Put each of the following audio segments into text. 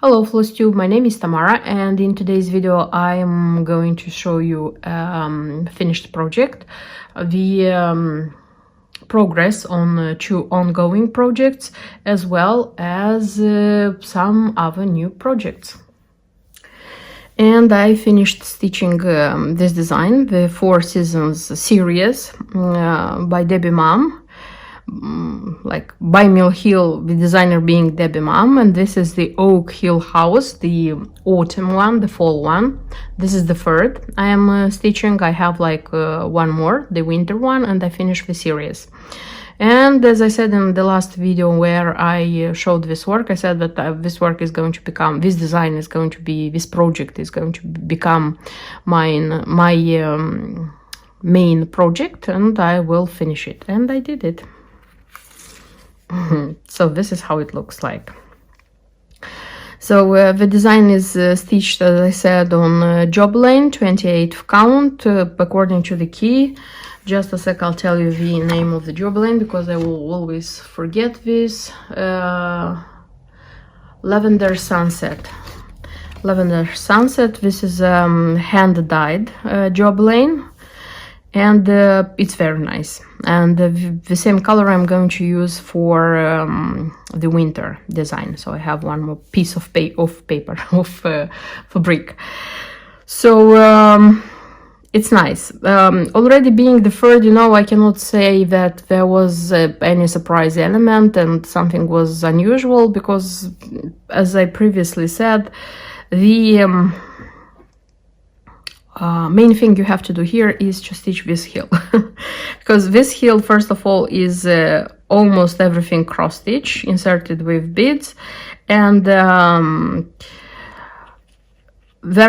Hello FlossTube, my name is Tamara, and in today's video I am going to show you finished project, the progress on two ongoing projects, as well as some other new projects. And I finished stitching this design, the Four Seasons series by Mumm. Like by Mill Hill, the designer being Mumm, and this is the Oakhill house, the autumn one, the fall one. This is the third I am stitching. I have like one more, the winter one, and I finished the series. And as I said in the last video where I showed this work, I said that this work is going to become, this design is going to be, this project is going to become my main project, and I will finish it, and I did it. So this is how it looks like. So the design is stitched, as I said, on job lane 28th count according to the key. Just a sec, I'll tell you the name of the job lane because I will always forget this. Lavender Sunset. Lavender Sunset. This is hand dyed job lane, and it's very nice, and the same color I'm going to use for the winter design. So I have one more piece of paper of fabric. So it's nice. Already being the third, you know, I cannot say that there was any surprise element and something was unusual, because as I previously said, the main thing you have to do here is to stitch this heel because this heel, first of all, is almost everything cross stitch inserted with beads, and there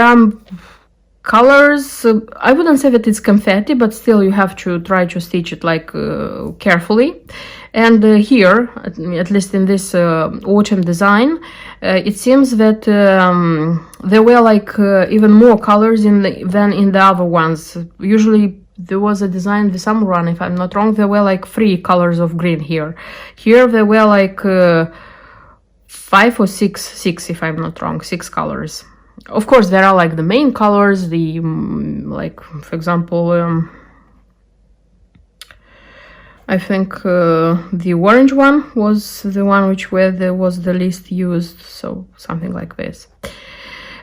are colors. I wouldn't say that it's confetti, but still you have to try to stitch it like carefully. And here, at least in this autumn design, it seems that there were like even more colors than in the other ones. Usually there was a design, the summer one, if I'm not wrong, there were like 3 colors of green here. Here there were like 5 or 6, if I'm not wrong, 6 colors. Of course, there are like the main colors, the like, for example, I think the orange one was the one which was the least used, so something like this.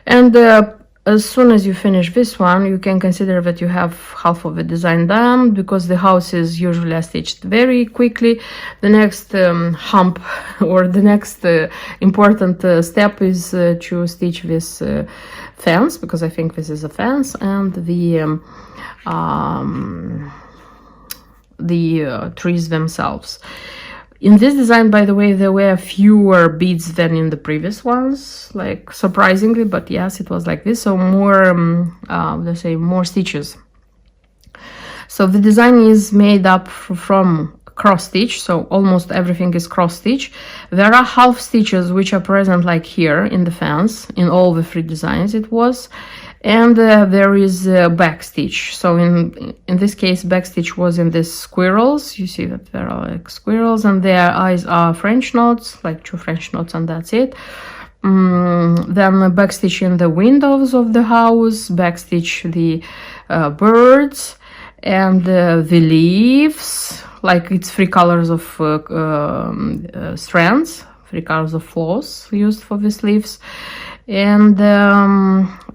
And as soon as you finish this one, you can consider that you have half of the design done, because the houses usually are stitched very quickly. The next hump or the next important step is to stitch this fence, because I think this is a fence, and the trees themselves. In this design, by the way, there were fewer beads than in the previous ones, like surprisingly, but yes, it was like this. So more, let's say, more stitches. So the design is made up from cross stitch, so almost everything is cross stitch. There are half stitches which are present like here in the fence, in all the 3 designs it was. And there is back stitch. So in this case, back stitch was in these squirrels. You see that there are like squirrels, and their eyes are French knots, like 2 French knots, and that's it. Then back stitch in the windows of the house, back stitch the birds, and the leaves. Like it's 3 colors of strands, 3 colors of floss used for these leaves. And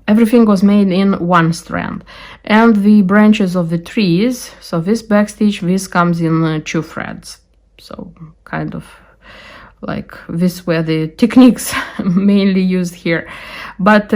everything was made in 1 strand. And the branches of the trees, so this backstitch, this comes in 2 threads. So kind of like this were the techniques mainly used here. But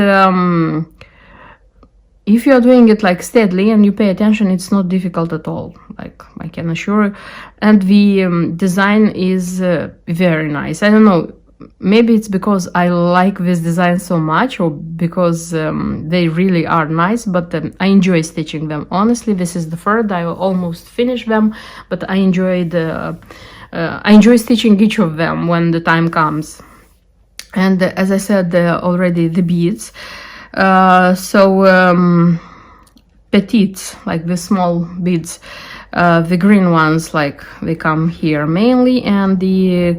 if you're doing it like steadily and you pay attention, it's not difficult at all, like I can assure you. And the design is very nice. I don't know, maybe it's because I like this design so much, or because they really are nice, but I enjoy stitching them. Honestly, this is the third. I almost finished them, but I enjoy stitching each of them when the time comes. And as I said already, the beads. Petites, like the small beads, the green ones, like they come here mainly, and the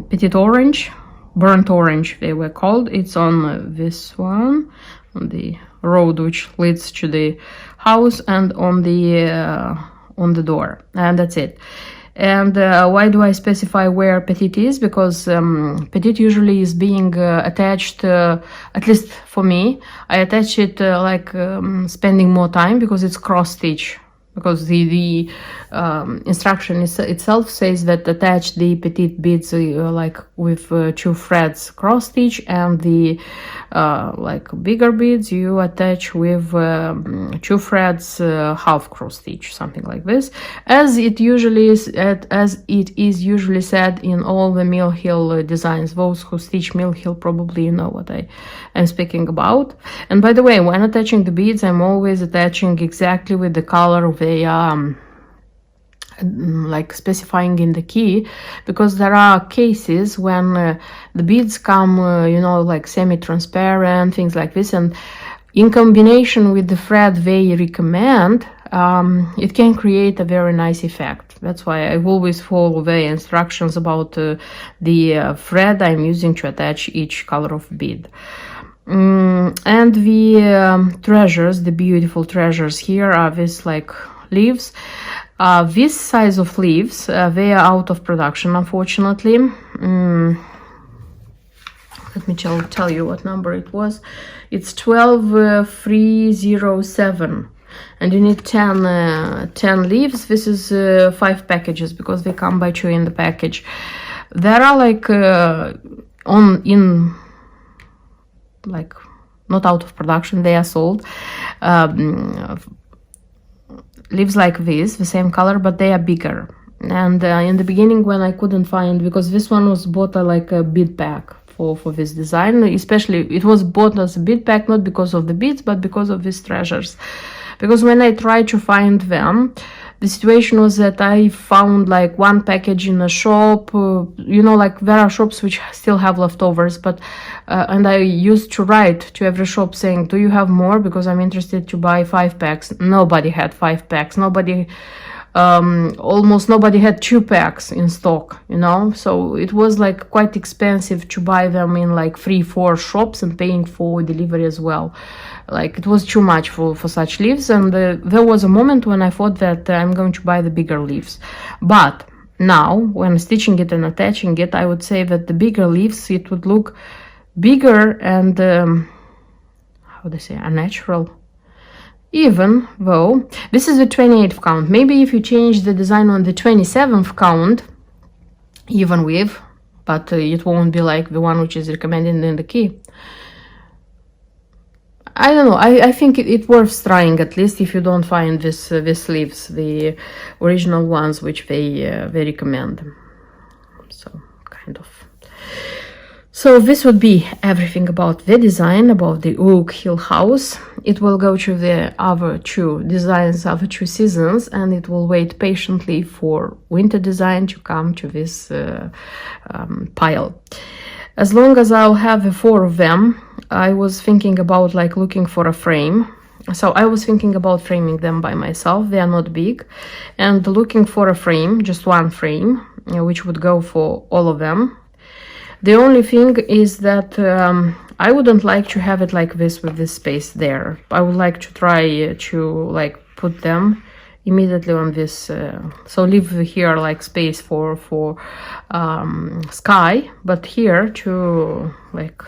petite orange burnt orange they were called. It's on this one, on the road which leads to the house, and on the door, and that's it. And why do I specify where petite is? Because petite usually is being attached, at least for me, I attach it like spending more time, because it's cross stitch. Because the instruction itself says that attach the petite beads like with 2 threads cross stitch, and the like bigger beads you attach with 2 threads half cross stitch, something like this, as it is usually said in all the Mill Hill designs. Those who stitch Mill Hill probably know what I'm speaking about. And by the way, when attaching the beads, I'm always attaching exactly with the color of the like specifying in the key, because there are cases when the beads come you know, like semi-transparent, things like this, and in combination with the thread they recommend, it can create a very nice effect. That's why I always follow the instructions about the thread I'm using to attach each color of bead. And the treasures, the beautiful treasures here, are these like leaves. This size of leaves, they are out of production, unfortunately. Let me tell you what number it was. It's 12307, and you need 10 leaves. This is 5 packages, because they come by 2 in the package. There are like like not out of production, they are sold. Leaves like this, the same color, but they are bigger. And in the beginning, when I couldn't find, because this one was bought like a bead pack for this design, especially it was bought as a bead pack, not because of the beads, but because of these treasures. Because when I tried to find them, the situation was that I found like 1 package in a shop, you know, like there are shops which still have leftovers, but and I used to write to every shop saying, do you have more, because I'm interested to buy 5 packs. Nobody had 5 packs. Nobody, almost nobody had 2 packs in stock, you know. So it was like quite expensive to buy them in like 3-4 shops and paying for delivery as well. Like it was too much for such leaves. And there was a moment when I thought that I'm going to buy the bigger leaves. But now when stitching it and attaching it, I would say that the bigger leaves, it would look bigger and how do I say, unnatural. Even though this is the 28th count, maybe if you change the design on the 27th count, even with, but it won't be like the one which is recommended in the key. I don't know. I think it's worth trying, at least if you don't find these leaves, the original ones which they recommend. So kind of. So this would be everything about the design, about the Oakhill house. It will go to the other 2 designs, other 2 seasons, and it will wait patiently for winter design to come to this pile. As long as I'll have the 4 of them, I was thinking about like looking for a frame. So I was thinking about framing them by myself. They are not big, and looking for a frame, just 1 frame, which would go for all of them. The only thing is that I wouldn't like to have it like this with this space there. I would like to try to like put them immediately on this, so leave here like space for sky, but here to like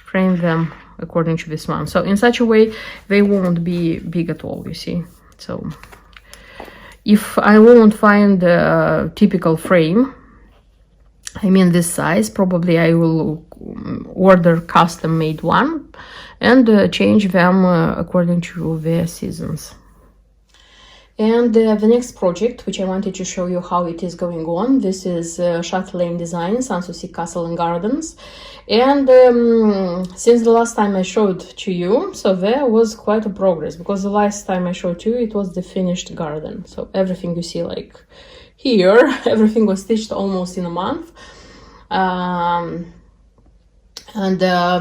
frame them according to this one. So in such a way they won't be big at all, you see. So if I won't find a typical frame, I mean this size, probably I will order custom made one and change them according to their seasons. And the next project, which I wanted to show you how it is going on, this is Chatelaine Design, Sanssouci Castle and Gardens. And since the last time I showed to you, so there was quite a progress, because the last time I showed you, it was the finished garden. So everything you see like here, everything was stitched almost in a month. And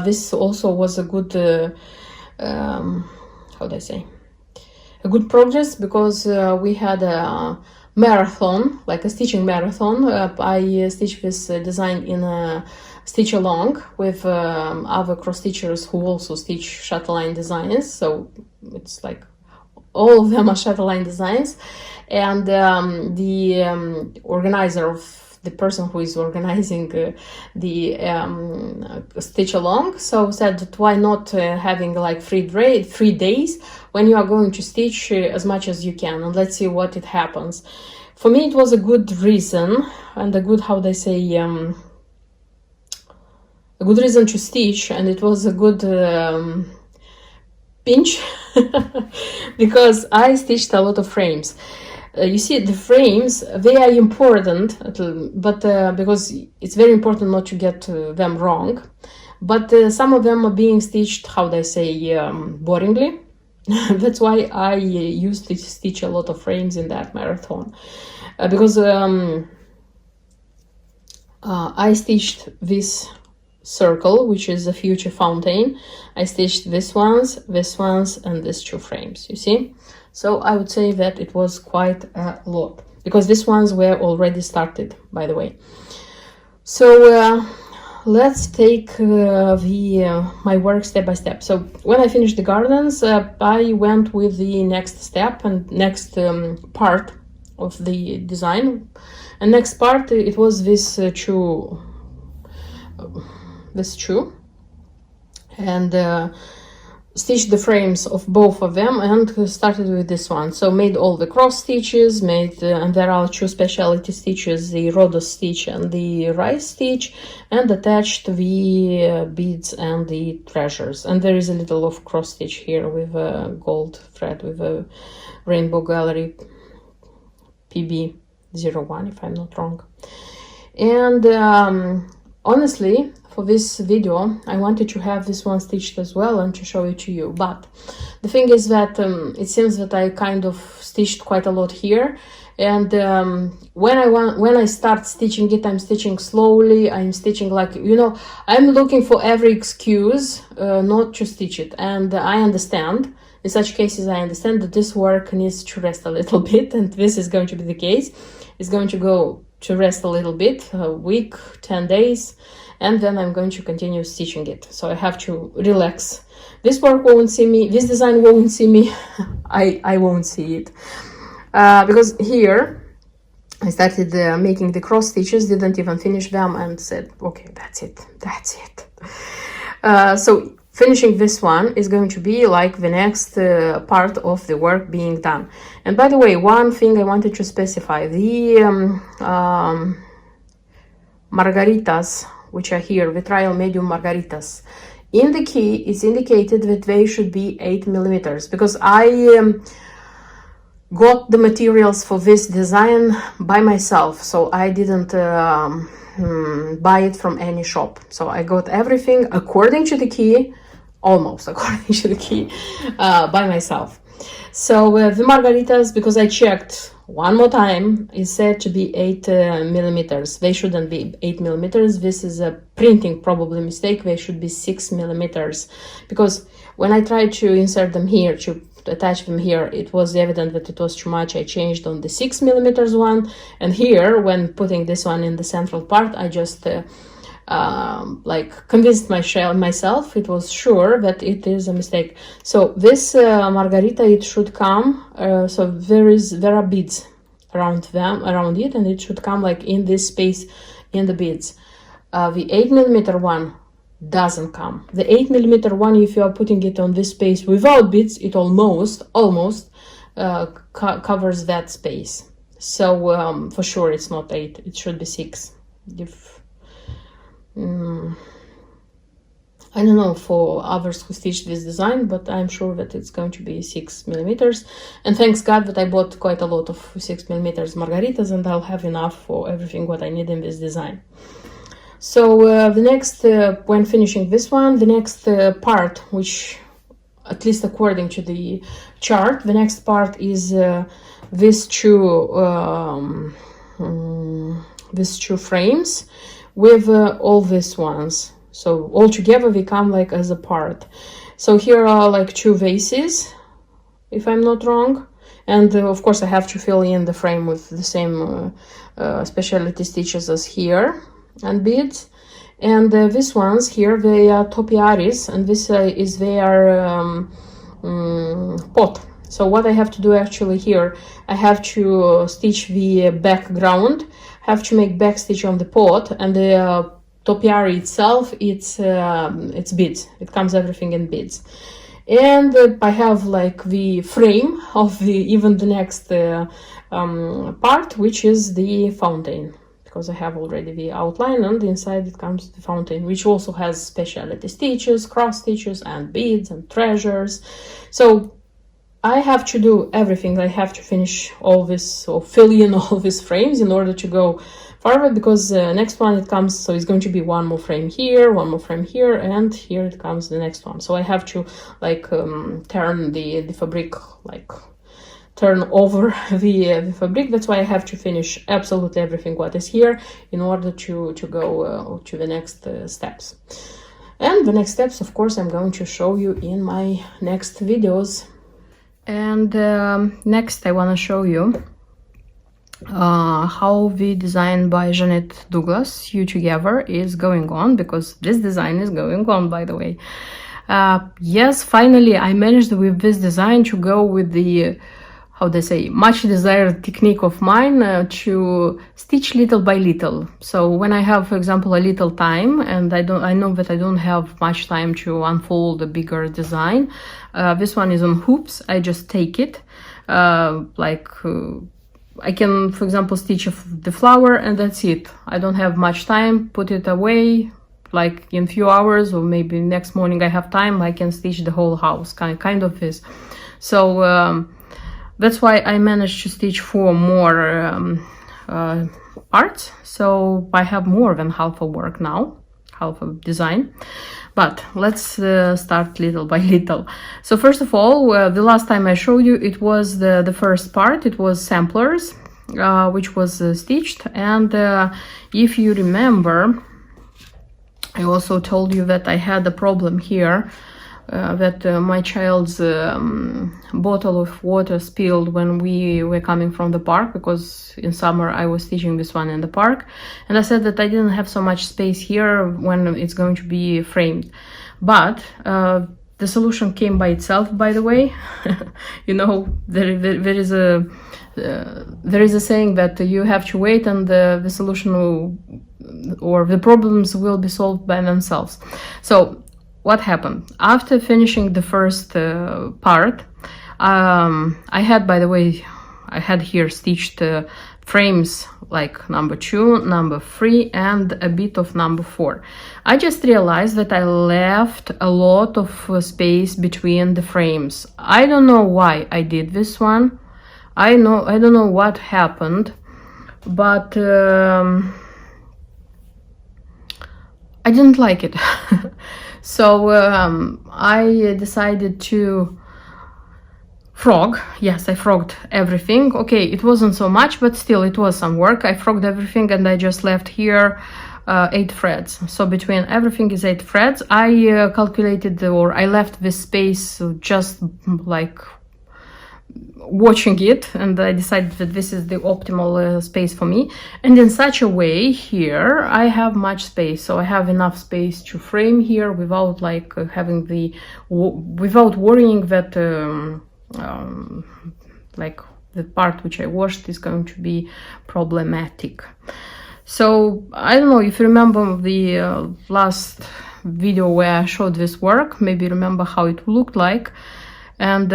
this also was a good, how do I say? A good progress, because we had a marathon, like a stitching marathon. I stitched this design in stitch along with other cross stitchers who also stitch chatelaine designs. So it's like all of them are chatelaine designs, and the organizer of the person who is organizing the stitch along, so said that why not having like 3 days when you are going to stitch as much as you can, and let's see what it happens. For me it was a good reason, and a good, how they say, a good reason to stitch, and it was a good pinch because I stitched a lot of frames. You see, the frames, they are important, but because it's very important not to get them wrong. But some of them are being stitched, how they say, boringly. That's why I used to stitch a lot of frames in that marathon. Because I stitched this circle, which is a future fountain. I stitched this ones, and these 2 frames, you see? So I would say that it was quite a lot, because these ones were already started, by the way. So let's take my work step by step. So when I finished the gardens, I went with the next step and next part of the design. And next part, it was this shoe, and stitched the frames of both of them and started with this one. So made all the cross stitches, and there are 2 specialty stitches, the Rhodos stitch and the rice stitch, and attached the beads and the treasures. And there is a little of cross stitch here with a gold thread with a Rainbow Gallery PB01, if I'm not wrong. And honestly, for this video, I wanted to have this one stitched as well and to show it to you. But the thing is that it seems that I kind of stitched quite a lot here. And when I start stitching it, I'm stitching slowly. I'm stitching like, you know, I'm looking for every excuse not to stitch it. And I understand. In such cases, I understand that this work needs to rest a little bit. And this is going to be the case. It's going to go to rest a little bit, a week, 10 days. And then I'm going to continue stitching it. So I have to relax. This work won't see me, this design won't see me, I won't see it. Because here, I started making the cross stitches, didn't even finish them, and said, okay, that's it. So finishing this one is going to be like the next part of the work being done. And by the way, one thing I wanted to specify, the margaritas, which are here, the trial medium margaritas. In the key, it's indicated that they should be 8 millimeters, because I got the materials for this design by myself, so I didn't buy it from any shop. So I got everything according to the key, almost according to the key, by myself. So the margaritas, because I checked one more time, is said to be 8 millimeters. They shouldn't be 8 millimeters. This is a printing probably mistake. They should be 6 millimeters. Because when I tried to insert them here, to attach them here, it was evident that it was too much. I changed on the 6 millimeters one. And here, when putting this one in the central part, I just like convinced myself, it was sure that it is a mistake. So this margarita, it should come, so there are beads around it, and it should come like in this space in the beads. The 8 millimeter one doesn't come. The 8 millimeter one, if you are putting it on this space without beads, it almost covers that space. So for sure it's not 8, it should be 6. I don't know for others who stitched this design, but I'm sure that it's going to be 6 millimeters. And thanks God that I bought quite a lot of 6 millimeters margaritas, and I'll have enough for everything what I need in this design. So the next, when finishing this one, the next part, which at least according to the chart, the next part is these two frames with all these ones. So all together they come like as a part. So here are like 2 vases, if I'm not wrong. And of course I have to fill in the frame with the same specialty stitches as here and beads. And these ones here, they are topiaries, and this is their pot. So what I have to do actually here, I have to stitch the background, have to make back stitch on the pot, and the topiary itself, it's beads. It comes everything in beads. And I have like the frame of the next part, which is the fountain, because I have already the outline, and inside it comes the fountain, which also has specialty stitches, cross stitches, and beads and treasures. So I have to do everything. I have to finish all this, or fill in all these frames in order to go forward, because next one it comes, so it's going to be one more frame here, one more frame here, and here it comes the next one. So I have to like turn the fabric, like turn over the fabric. That's why I have to finish absolutely everything what is here in order to go to the next steps. And the next steps, of course, I'm going to show you in my next videos. And next I want to show you how the design by Jeanette Douglas, You Together, is going on, because this design is going on, by the way. Yes, finally I managed with this design to go with the, how they say, much desired technique of mine, to stitch little by little. So when I have, for example, a little time, and I know that I don't have much time to unfold a bigger design, this one is on hoops. I just take it, I can, for example, stitch the flower, and that's it. I don't have much time, put it away, like in few hours, or maybe next morning I have time, I can stitch the whole house, kind of this. So that's why I managed to stitch 4 more parts. So I have more than half of work now, half of design. But let's start little by little. So first of all, the last time I showed you, it was the first part. It was samplers, which was stitched. And if you remember, I also told you that I had a problem here, that my child's bottle of water spilled when we were coming from the park, because in summer I was stitching this one in the park, and I said that I didn't have so much space here when it's going to be framed. But the solution came by itself, by the way. You know, there is a saying that you have to wait, and the solution will, or the problems will be solved by themselves. So what happened after finishing the first part, I had, by the way, I had here stitched frames like number 2, number 3, and a bit of number 4. I just realized that I left a lot of space between the frames. I don't know why I did this one. I don't know what happened, but I didn't like it. So I decided to frog. Yes, I frogged everything. Okay, it wasn't so much, but still it was some work. I frogged everything, and I just left here 8 threads. So between everything is 8 threads. I calculated, or I left this space just like watching it, and I decided that this is the optimal space for me. And in such a way, here I have much space, so I have enough space to frame here without like having without worrying that like the part which I washed is going to be problematic. So I don't know if you remember the last video where I showed this work, maybe remember how it looked like, and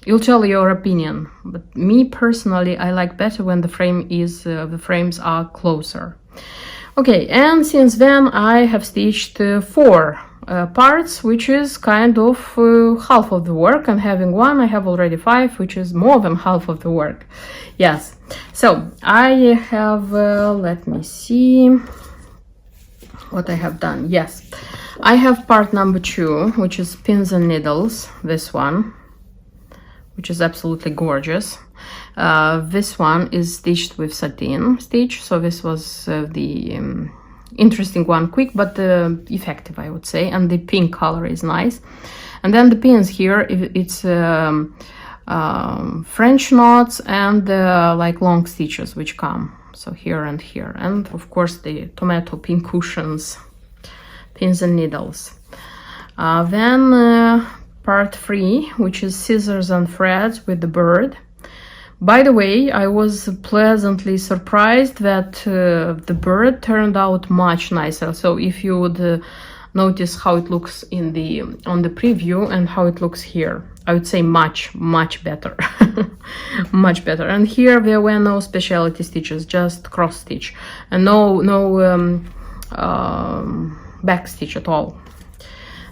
you'll tell your opinion. But me personally, I like better when the frames are closer. Okay, and since then I have stitched 4 parts, which is kind of half of the work, and having one I have already 5, which is more than half of the work. Yes, so I have let me see what I have done. Yes, I have part number 2, which is pins and needles, this one, which is absolutely gorgeous. This one is stitched with satin stitch, so this was the interesting one, quick but effective, I would say, and the pink color is nice. And then the pins here, it's French knots and like long stitches which come so here and here, and of course the tomato pin cushions, pins and needles. Then part 3, which is scissors and threads with the bird. By the way, I was pleasantly surprised that the bird turned out much nicer. So if you would notice how it looks on the preview and how it looks here, I would say much better. Much better. And here there were no specialty stitches, just cross stitch, and no back stitch at all.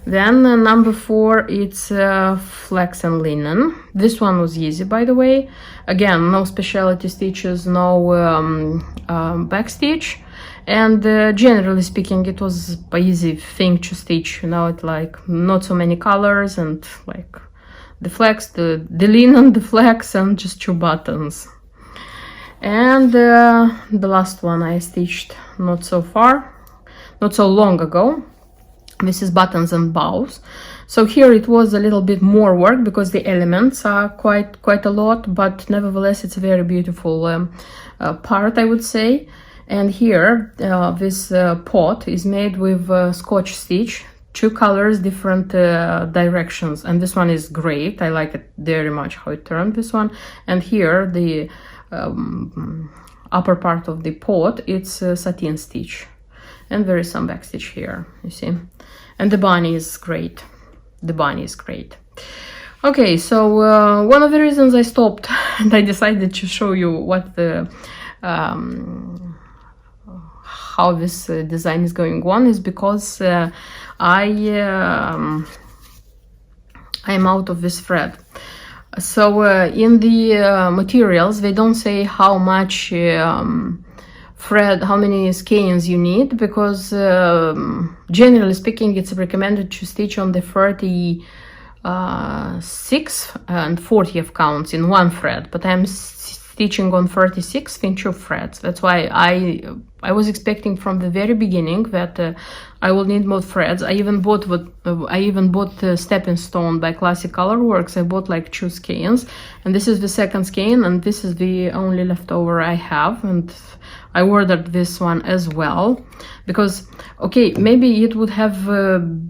Then number 4, it's flax and linen. This one was easy, by the way. Again, no specialty stitches, no back stitch, and generally speaking, it was an easy thing to stitch. You know, it like not so many colors, and like the flax, the linen, the flax, and just 2 buttons. And the last one I stitched not so long ago. This is buttons and bows. So here it was a little bit more work because the elements are quite a lot, but nevertheless it's a very beautiful part, I would say. And here this pot is made with Scotch stitch, 2 colors, different directions, and this one is great. I like it very much how it turned, this one. And here the upper part of the pot, it's satin stitch, and there is some back stitch here, you see. And the bunny is great. The bunny is great. Okay, so one of the reasons I stopped and I decided to show you what the how this design is going on is because I am out of this thread. So in the materials they don't say how much thread, how many skeins you need, because generally speaking it's recommended to stitch on the 36th and 40th counts in 1 thread, but I'm stitching on 36th in 2 threads. That's why I was expecting from the very beginning that I will need more threads. I even bought the Stepping Stone by Classic Colorworks. I bought like 2 skeins, and this is the 2nd skein, and this is the only leftover I have, and I ordered this one as well because, okay, maybe it would have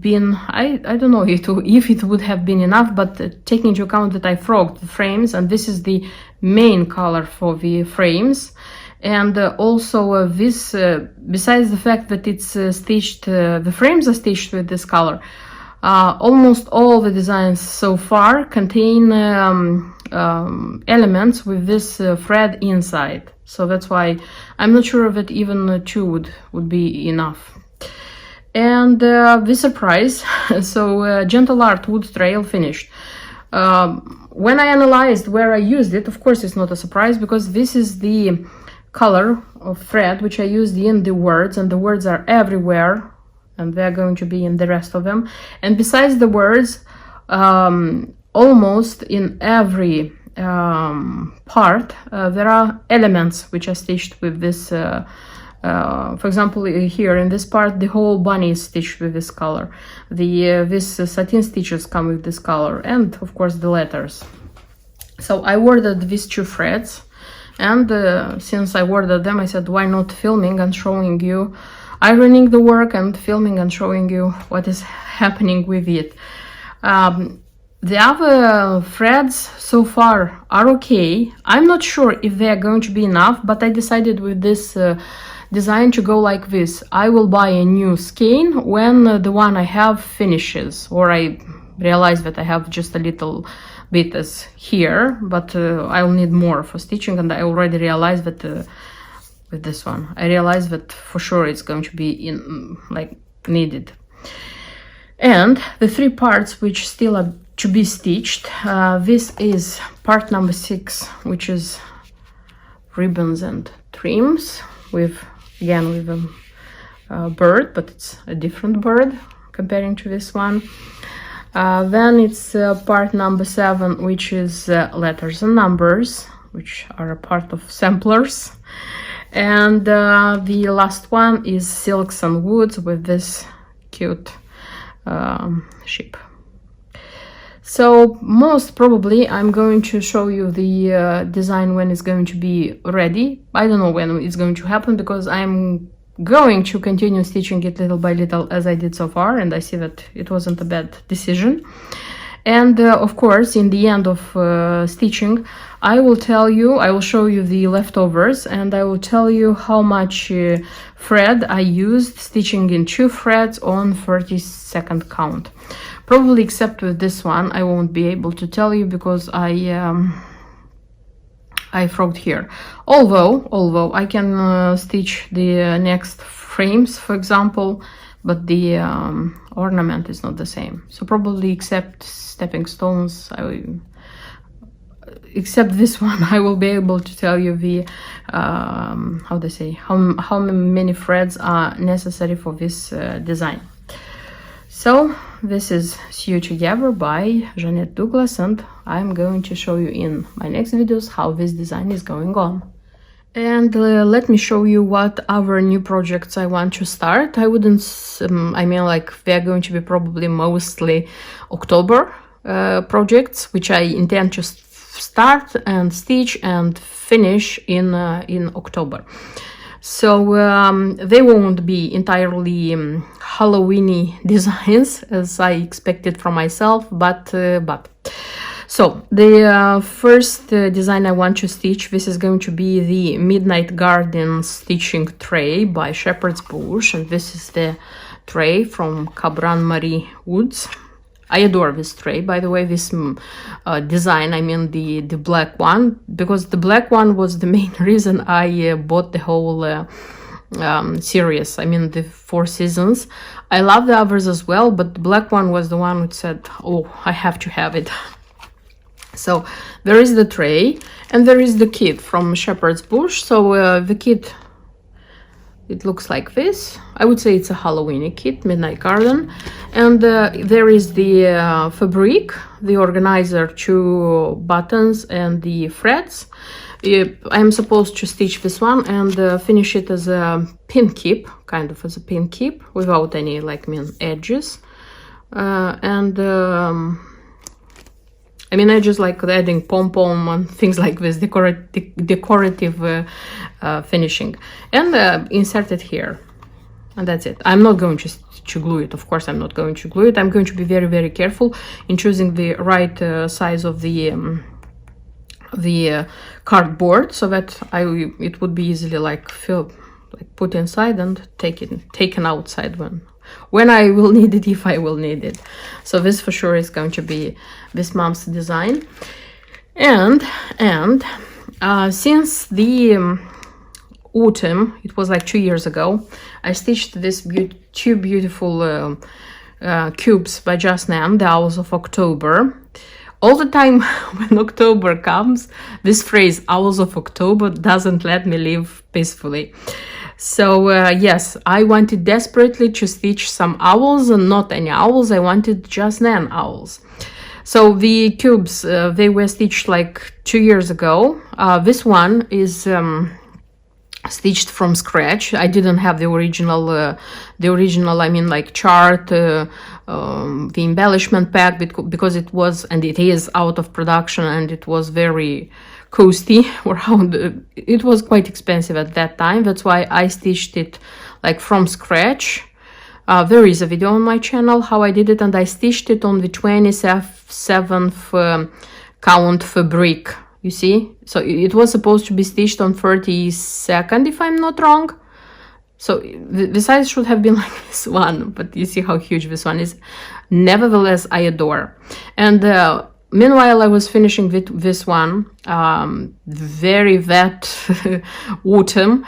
been, I don't know if it would have been enough, but taking into account that I frogged the frames, and this is the main color for the frames, and also this, besides the fact that it's stitched, the frames are stitched with this color, almost all the designs so far contain elements with this thread inside. So that's why I'm not sure that even 2 would be enough. And the surprise, so Gentle Art Wood Trail finished. When I analyzed where I used it, of course it's not a surprise, because this is the color of thread which I used in the words, and the words are everywhere, and they're going to be in the rest of them. And besides the words, almost in every part there are elements which are stitched with this. For example, here in this part the whole bunny is stitched with this color, this satin stitches come with this color, and of course the letters. So I ordered these 2 threads, and since I ordered them, I said why not filming and showing you, ironing the work and filming and showing you what is happening with it. The other threads so far are okay. I'm not sure if they are going to be enough, but I decided with this design to go like this. I will buy a new skein when the one I have finishes, or I realize that I have just a little bit as here, but I'll need more for stitching, and I already realized that with this one, I realized that for sure it's going to be in like needed. And the 3 parts which still are to be stitched, this is part number 6, which is ribbons and trims with, again, with a bird, but it's a different bird comparing to this one. Then it's part number 7, which is letters and numbers, which are a part of samplers. And the last one is silks and woods with this cute ship. So most probably I'm going to show you the design when it's going to be ready. I don't know when it's going to happen because I'm going to continue stitching it little by little as I did so far, and I see that it wasn't a bad decision. And of course, in the end of stitching, I will show you the leftovers, and I will tell you how much thread I used stitching in 2 threads on 32nd count. Probably except with this one, I won't be able to tell you because I frogged here. Although I can stitch the next frames, for example, but the ornament is not the same. So probably except stepping stones, except this one, I will be able to tell you the how they say, how many threads are necessary for this design. So this is Sew Together by Jeanette Douglas, and I'm going to show you in my next videos how this design is going on. And let me show you what other new projects I want to start. I mean, like, they're going to be probably mostly October projects, which I intend to start and stitch and finish in October. So they won't be entirely Halloweeny designs as I expected from myself, but so the first design I want to stitch, this is going to be the Midnight Garden stitching tray by Shepherd's Bush, and this is the tray from Cabran Marie Woods. I adore this tray, by the way, this design, I mean the black one, because the black one was the main reason I bought the whole series, I mean the 4 seasons. I love the others as well, but the black one was the one which said, oh, I have to have it. So there is the tray, and there is the kit from Shepherd's Bush. So the kit, it looks like this. I would say it's a Halloween kit, Midnight Garden. And there is the fabric, the organizer, 2 buttons, and the threads. I'm supposed to stitch this one and finish it as a pin keep, kind of as a pin keep, without any, like, edges. I mean, I just like adding pom-pom and things like this, decorative finishing, and insert it here, and that's it. I'm not going to glue it, of course. I'm not going to glue it. I'm going to be very, very careful in choosing the right size of the cardboard, so that it would be easily like put inside and taken outside when I will need it, if I will need it. So this for sure is going to be this Mumm's design. And since the autumn, it was like 2 years ago, I stitched this 2 beautiful cubes by Just Nan, the Owls of October. All the time when October comes, this phrase, Owls of October, doesn't let me live peacefully. So yes, I wanted desperately to stitch some owls, and not any owls. I wanted Just Nan owls. So the cubes, they were stitched like 2 years ago. This one is stitched from scratch. I didn't have the original, I mean, like, chart, the embellishment pack, because it was, and it is, out of production, and it was very costly, it was quite expensive at that time. That's why I stitched it like from scratch. There is a video on my channel how I did it, and I stitched it on the 27th count fabric, you see. So it was supposed to be stitched on 32nd, if I'm not wrong. So the size should have been like this one, but you see how huge this one is. Nevertheless, I adore. And meanwhile, I was finishing this one, very wet autumn,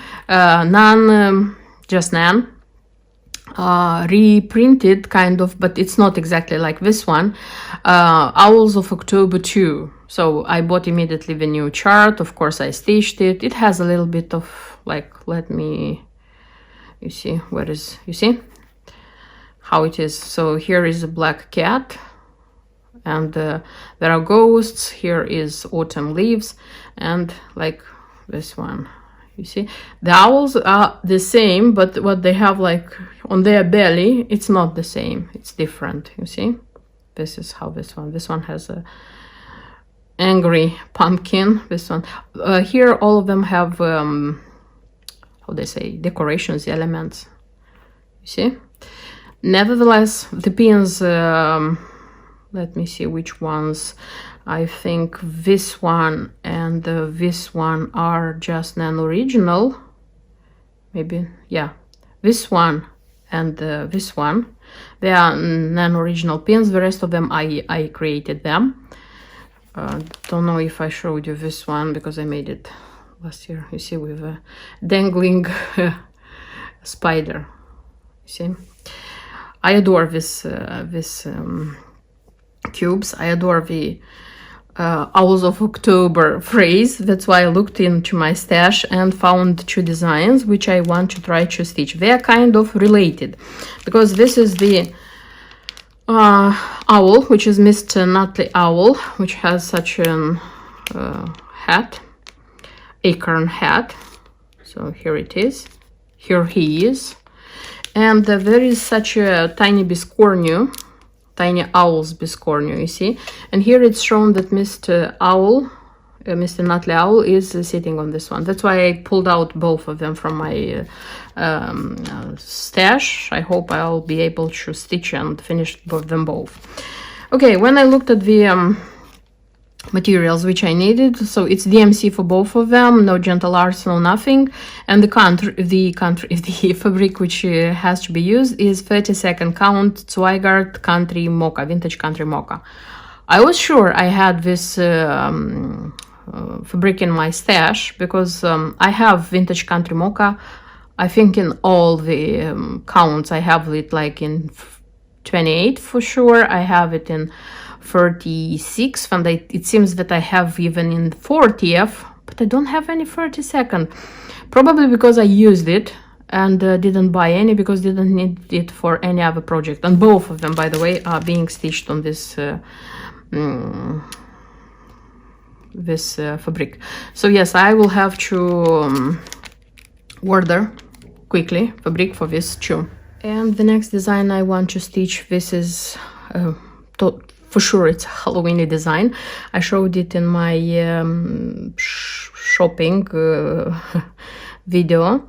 Just Nan reprinted, kind of, but it's not exactly like this one, Owls of October 2. So I bought immediately the new chart. Of course, I stitched it. It has a little bit of, like, you see, you see how it is. So here is a black cat, and there are ghosts. Here is autumn leaves, and like this one, you see, the owls are the same, but what they have, like, on their belly, it's not the same, it's different, you see. This is how this one has a angry pumpkin. This one here, all of them have how they say, decorations, elements, you see. Nevertheless, the pins, let me see which ones. I think this one and this one are just non-original. Maybe, yeah, this one and this one, they are non-original pins. The rest of them I created them. Don't know if I showed you this one because I made it last year. You see, with a dangling spider. You see, I adore this cubes. I adore the Owls of October phrase. That's why I looked into my stash and found 2 designs which I want to try to stitch. They are kind of related because this is the owl, which is Mr. Nutley Owl, which has such a hat, acorn hat. So here it is. Here he is. And there is such a tiny biscornu, tiny owl's biscornu, you see. And here it's shown that Mr. Owl, Mr. Nutley Owl, is sitting on this one. That's why I pulled out both of them from my stash. I hope I'll be able to stitch and finish them both. Okay, when I looked at the materials which I needed, so it's DMC for both of them, no gentle arts, no nothing, and the fabric which has to be used is 32nd count Zweigart Country Mocha, vintage country mocha. I was sure I had this fabric in my stash because I have vintage country mocha, I think in all the counts. I have it like in 28 for sure, I have it in 36, and it seems that I have even in 40th, but I don't have any 32nd. Probably because I used it and didn't buy any because didn't need it for any other project. And both of them, by the way, are being stitched on this fabric. So yes, I will have to order quickly fabric for this too. And the next design I want to stitch, this is for sure it's a Halloweeny design. I showed it in my shopping video.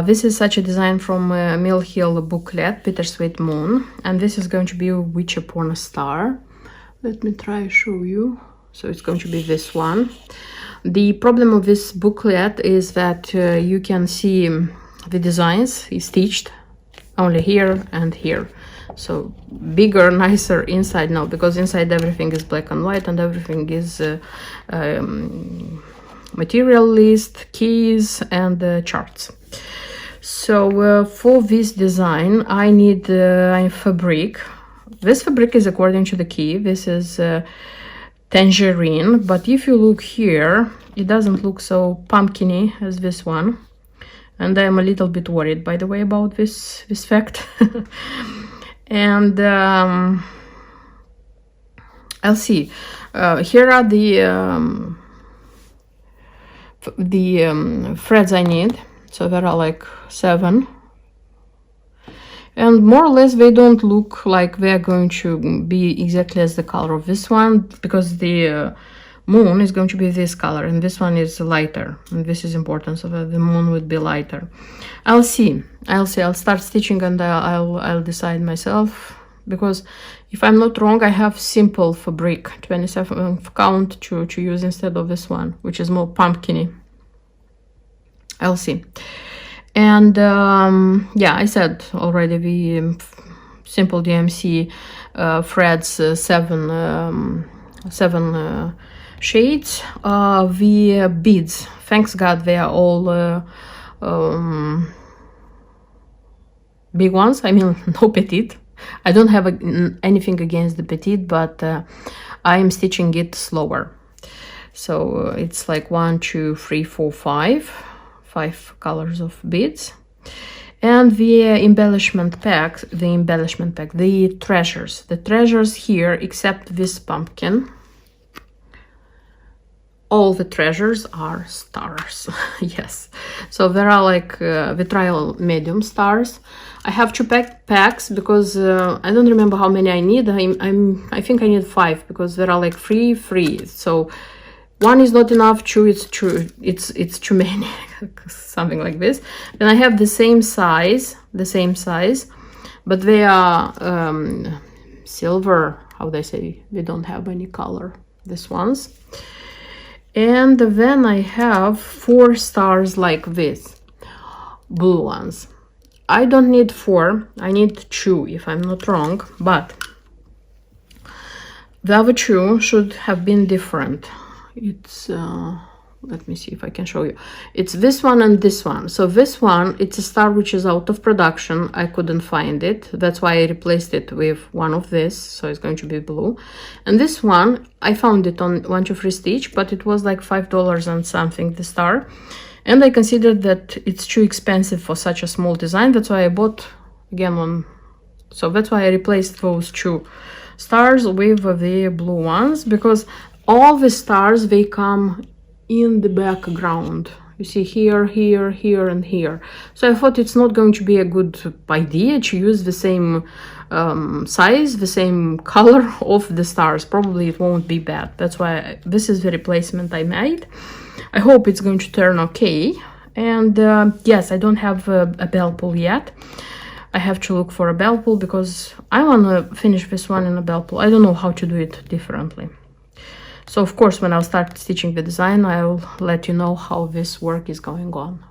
This is such a design from Mill Hill booklet, Bittersweet Moon, and this is going to be Witch Upon a Star. Let me try to show you. So it's going to be this one. The problem of this booklet is that you can see the designs is stitched only here and here. So bigger, nicer inside now, because inside everything is black and white and everything is material list, keys, and charts. So for this design I need fabric. This fabric is according to the key. This is tangerine, but if you look here, it doesn't look so pumpkiny as this one, and I am a little bit worried, by the way, about this fact. And I'll see. Here are the threads I need. So there are like 7, and more or less they don't look like they're going to be exactly as the color of this one, because the moon is going to be this color and this one is lighter, and this is important, so that the moon would be lighter. I'll see. I'll start stitching and I'll decide myself, because if I'm not wrong, I have simple fabric 27th count to use instead of this one, which is more pumpkiny. I'll see. And yeah, I said already the simple DMC threads, 7 shades. The beads, thanks God, they are all big ones. I mean, no petite. I don't have anything against the petite, but I am stitching it slower. So it's like 1, 2, 3, 4, 5 colors of beads. And the embellishment pack, the treasures here, except this pumpkin, all the treasures are stars. Yes, so there are like vitriol medium stars. I have 2 packs because I don't remember how many I need. I think I need 5 because there are like free. So 1 is not enough, 2 it's too many. Something like this. Then I have the same size, but they are silver. How they say? We don't have any color. These ones. And then I have 4 stars like this, blue ones. I don't need 4, I need 2 if I'm not wrong, but the other 2 should have been different. It's let me see if I can show you. It's this one and this one. So this one, it's a star which is out of production. I couldn't find it. That's why I replaced it with one of this. So it's going to be blue. And this one, I found it on 1 2 3 Stitch, but it was like $5 and something, the star. And I considered that it's too expensive for such a small design. That's why I bought again one. So that's why I replaced those 2 stars with the blue ones, because all the stars, they come in the background. You see here, and here. So I thought it's not going to be a good idea to use the same size, the same color of the stars. Probably it won't be bad. That's why this is the replacement I made. I hope it's going to turn okay. And yes, I don't have a bell pull yet. I have to look for a bell pull because I want to finish this one in a bell pull. I don't know how to do it differently. So of course, when I'll start stitching the design, I'll let you know how this work is going on.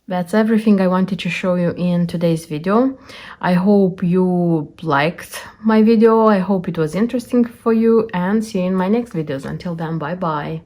That's everything I wanted to show you in today's video. I hope you liked my video. I hope it was interesting for you, and see you in my next videos. Until then, bye bye.